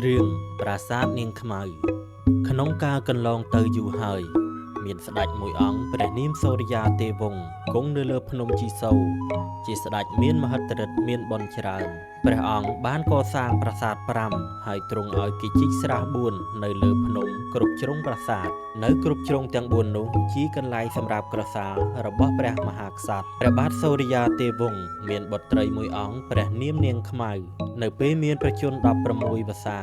រឿងប្រាសាទនាងខ្មៅក្នុងការកន្លងទៅយូរហើយមានស្ដេចមួយអង្គព្រះនាមសូរិយាទេវង្សគង់នៅលើភ្នំជីសូវជាស្ដេចមានមហិទ្ធិឫទ្ធិមានបុណ្យច្រើនព្រះអង្គបានកសាងប្រាសាទ5ហើយទ្រង់ឲ្យគេជីកស្រះ4នៅលើភ្នំគ្រប់ជ្រុងប្រាសាទនៅគ្រប់ជ្រុងទាំង4នោះជាកន្លែងសម្រាប់ក្រសាលរបស់ព្រះមហាក្សត្រព្រះបាទសូរិយាទេវង្សមានបុត្រីមួយអង្គព្រះនាមនាងខ្មៅនៅពេលមានប្រជញ្ញ16វស្សា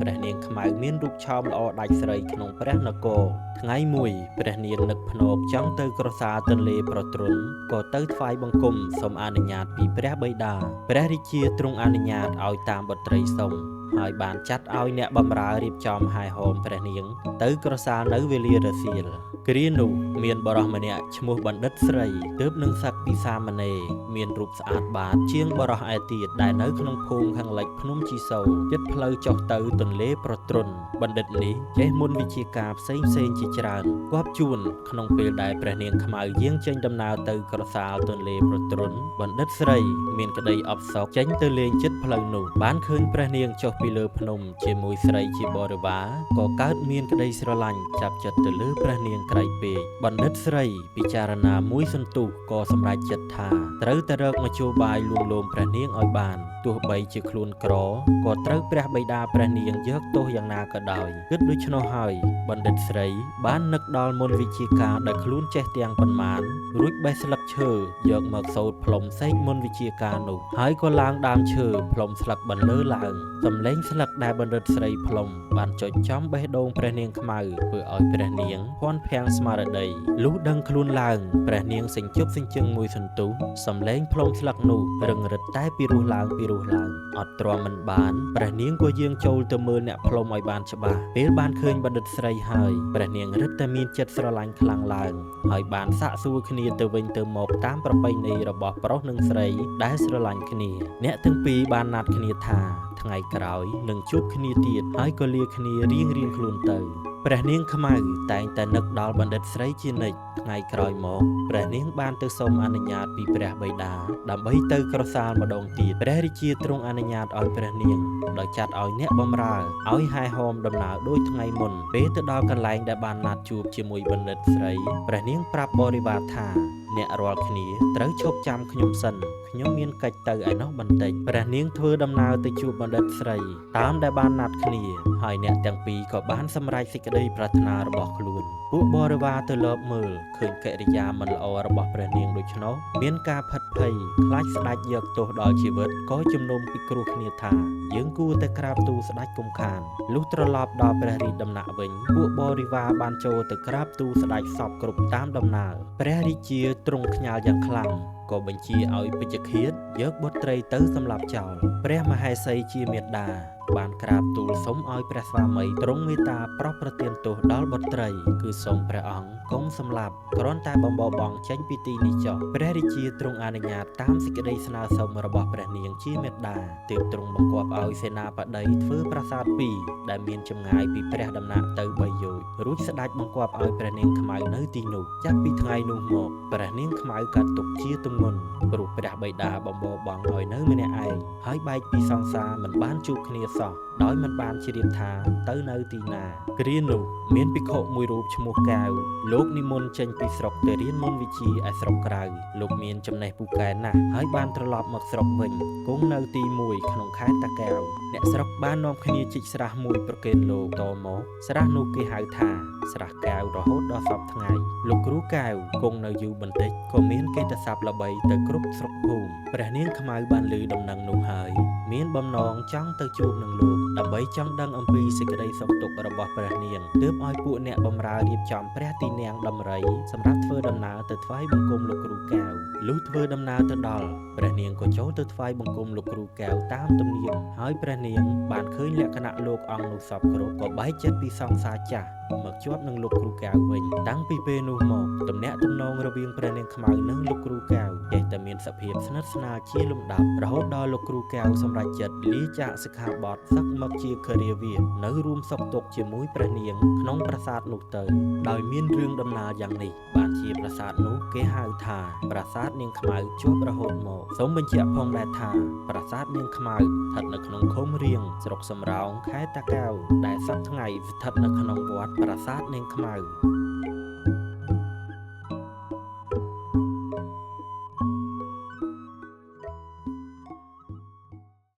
ព្រះនាងខ្មៅមានរូបឆោមល្អដាច់ស្រីក្នុងព្រះនគរថ្ងៃមួយព្រះនាងនឹកភ្នែកចង់ទៅក្រសាលទន្លេប្រទ្រុនក៏ទៅថ្វាយបង្គំសូមអនុញ្ញាតពីព្រះបិតាព្រះរាជាទ្រង់អនុញ្ញាតឲ្យតាមបុត្រីសុំហើយបានចាត់ឲ្យអ្នកបម្រើរៀបចំហាយហោមព្រះនាងទៅក្រសាលនៅវេលារសៀលគ្រានោះមានបរិសម្នាក់ឈ្មោះបណ្ឌិតស្រីទើបនឹងសឹកពីសាមណេរមានរូបស្អាតបាតជាងបរិសឯទៀតដែលនៅក្នុងភូមិខាងលិចភ្នំជីសូវជិតផ្លូវចុះទៅទន្លេប្រទ្រុនបណ្ឌិតនេះចេះមន្តវិជ្ជាការផ្សេងជាច្រើនគប់ជួនក្នុងពេលដែលព្រះនាងខ្មៅយាងចេញដំណើរទៅក្រសាលទន្លេប្រទ្រុនបណ្ឌិតស្រីមានក្តីអបសោកចេញទៅលេងជិតផ្លូវនោះបានឃើញព្រះនាងចុះពីលើភ្នំជាមួយស្រីជាបរិវារក៏កើតមានក្តីស្រឡាញ់ចាប់ចិត្តទៅលើព្រះនាងក្រៃពេកបណ្ឌិតស្រីពិចារណាមួយសន្ទុះក៏សម្រេចចិត្តថាត្រូវតែរកមធ្យោបាយលួងលោមព្រះនាងឲ្យបានទោះបីជាខ្លួនក្រក៏ត្រូវព្រះបិតាព្រះនាងយកទោសយ៉ាងណាក៏ដោយគិតដូច្នោះហើយបណ្ឌិតស្រីបាននឹកដល់មន្តវិជ្ជាការដែលខ្លួនចេះទាំងប៉ុន្មានរួចបេះស្លឹកឈើយកមកសូត្រផ្លុំសេកមន្តវិជ្ជាការនោះហើយក៏ឡើងដើមឈើផ្លុំស្លឹកបន្លឺឡើងសំឡេងស្លឹកដែលបណ្ឌិតស្រីផ្លុំបានចុចចំបេះដូងព្រះនាងខ្មៅធ្វើឲ្យព្រះនាងភ័ន្តភាំងស្មារតីលុះដឹងខ្លួនឡើងព្រះនាងសេញជប់សេញជើងមួយសន្ទុះសំឡេងផ្លុំស្លឹកនោះរឹងរិតតែពីរោះឡើងអត់ទ្រាំមិនបានព្រះនាងក៏យាងចូលទៅមើលអ្នកផ្លុំឲ្យបានច្បាស់ពេលបានឃើញបណ្ឌិតស្រីហើយព្រះនាងរឹតតែមានចិត្តស្រឡាញ់ខ្លាំងឡើងហើយបានសាកសួរគ្នាទៅវិញទៅមកតាមប្រពៃណីរបស់ប្រុសនិងស្រីដែលស្រឡាញ់គ្នាអ្នកទាំងពីរបានណាត់គ្នាថាថ្ងៃក្រោយនឹងជួបគ្នាទៀតហើយក៏លាគ្នារៀងខ្លួនទៅព្រះនាងខ្មៅតែងតែនឹកដល់បណ្ឌិតស្រីជានិច្ចថ្ងៃក្រោយមកព្រះនាងបានទៅសូមអនុញ្ញាតពីព្រះបិតាដើម្បីទៅក្រសាលម្ដងទៀតព្រះរាជាទ្រង់អនុញ្ញាតឲ្យព្រះនាងដោយចាត់ឲ្យអ្នកបម្រើឲ្យហាយហោមដំណើរដូចថ្ងៃមុនពេលទៅដល់កន្លែងដែលបានណាត់ជួបជាមួយបណ្ឌិតស្រីព្រះនាងប្រាប់បរិវារថាអ្នករាល់គ្នាត្រូវឈប់ចាំខ្ញុំសិនខ្ញុំមានកិច្ចទៅឯនោះបន្តិចព្រះនាងធ្វើដំណើរទៅជួបបណ្ឌិតស្រីតាមដែលបានណាត់គ្នាហើយអ្នកទាំងពីរក៏បានសម្រេចសេចក្តីប្រាថ្នារបស់ខ្លួនពួកបរិវារទៅលបមើលឃើញកិរិយាមិនល្អរបស់ព្រះនាងដូច្នោះមានការផិតភ័យខ្លាចស្ដេចយកទោសដល់ជីវិតក៏ជំនុំពិគ្រោះគ្នាថាយើងគួរតែក្រាបទូលស្ដេចកុំខានលុះត្រឡប់ដល់ព្រះរាជដំណាក់វិញពួកបរិវារបានចូលទៅក្រាបទូលស្ដេចសពគ្រប់តាមដំណើរព្រះរាជាទ្រង់ខ្ញាល់យ៉ាងខ្លាំងក៏បញ្ជាឲ្យពេជ្ឈឃាតយកបុត្រីទៅសម្លាប់ចោលព្រះមហេសីជាមេដាបានក្រាបទូលសុំឲ្យព្រះស្វាមីទ្រង់មេត្តាប្រោសប្រទានទោសដល់បុត្រីគឺសូមព្រះអង្គកុំសម្លាប់គ្រាន់តែបំបបង់ចេញពីទីនេះចុះព្រះរាជាទ្រង់អនុញ្ញាតតាមសេចក្តីស្នើសុំរបស់ព្រះនាងជាមេដាទើបទ្រង់បង្គាប់ឲ្យសេនាបតីធ្វើប្រាសាទ2ដែលមានចម្ងាយពីព្រះដំណាក់ទៅ3យោជន៍រួចស្ដេចបង្គាប់ឲ្យព្រះនាងខ្មៅនៅទីនោះចាប់ពីថ្ងៃនោះមកព្រះនាងខ្មៅកាត់ទុកជាទម្ងន់ព្រោះព្រះបិតាបំបបង់ឲ្យនៅម្នាក់ឯងហើយបែកពីសង្សារមិនបានជួបគ្នាសោះដោយមិនបានជ្រាបថាទៅនៅទីណាគ្រានោះមានភិក្ខុមួយរូបឈ្មោះកែវលោកនិមន្តចេញពីស្រុកទៅរៀនមន្តវិជ្ជាឯស្រុកក្រៅលោកមានចំណេះពូកែណាស់ហើយបានត្រឡប់មកស្រុកវិញគង់នៅទី1ក្នុងខេត្តតាកែវអ្នកស្រុកបាននាំគ្នាជីកស្រះមួយប្រគេនលោកតមកស្រះនោះគេហៅថាស្រះកែវរហូតដល់សព្វថ្ងៃលោកគ្រូកែវគង់នៅយូរបន្តិចក៏មានកិត្តិស័ព្ទល្បីទៅគ្រប់ស្រុកភូមិព្រះនាងខ្មៅបានឮដំណឹងនោះហើយមានបំណងចង់ទៅជួបនឹងលោកដើម្បីចង់ដឹងអំពីសេចក្តីសុខទុក្ខរបស់ព្រះនាងទើបឲ្យពួកអ្នកបម្រើរៀបចំព្រះទីនាំងដំរីសម្រាប់ធ្វើដំណើរទៅថ្វាយបង្គំលោកគ្រូកែវលុះធ្វើដំណើរទៅដល់ព្រះនាងក៏ចូលទៅថ្វាយបង្គំលោកគ្រូកែវតាមទំនៀមហើយព្រះនាងបានឃើញលក្ខណៈលោកអង្គនោះសពគ្រប់ក៏បែកចិត្តពីសង្សារចាស់មកជាប់នឹងលោកគ្រូកែវវិញតាំងពីពេលនោះមកទំនាក់ទំនងរវាងព្រះនាងខ្មៅនិងលោកគ្រូកែវចេះតែមានសភាពស្និទ្ធស្នាលជាលំដាប់រហូតដល់លោកគ្រូកែវសម្រេចចិត្តលាចាកសិក្ខាបទសឹកមកជាគរាវាសនៅរួមសុខទុក្ខជាមួយព្រះនាងក្នុងប្រាសាទនោះទៅដោយមានរឿងដំណើរយ៉ាងនេះបានជា ជាប្រាសាទនោះគេហៅថាប្រាសាទនាងខ្មៅជាប់រហូតមកសូមបញ្ជាក់ផងដែរថាប្រាសាទនាងខ្មៅស្ថិតនៅក្នុងឃុំរៀងស្រុកសំរោងខេត្តតាកែវដែលសព្វថ្ងៃស្ថិតនៅក្នុងវត្តប្រាសាទនាងខ្មៅ